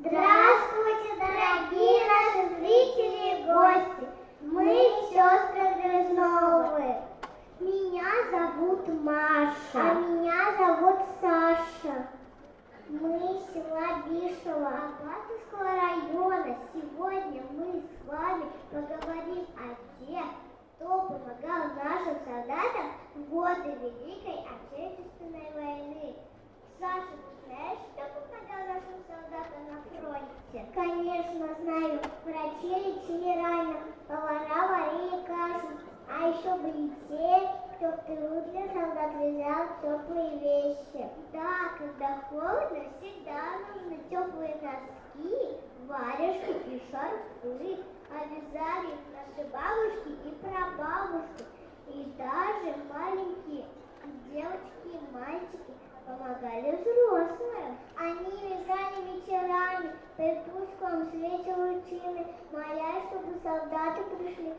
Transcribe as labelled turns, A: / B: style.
A: Здравствуйте, дорогие наши зрители и гости! Мы сестры Грызновы. Меня зовут Маша. А меня зовут Саша. Мы из села Бишево, Абатовского района. Сегодня мы с вами поговорим о тех, кто помогал нашим солдатам в годы Великой Отечественной войны. Саша, ты знаешь, кто помогал нашим солдатам на фронте? Конечно, знаю. Врачи лечили раненых, повара варили кашу, а еще были те, кто в тылу для солдат вязал теплые вещи. Да, когда холодно, всегда нужны теплые носки, варежки и шарфы. А вязали их наши бабушки и прабабушки, и даже маленькие девочки и мальчики помогали взрослым. Они вязали вечерами, при тусклом свете лучины, молясь, чтобы солдаты пришли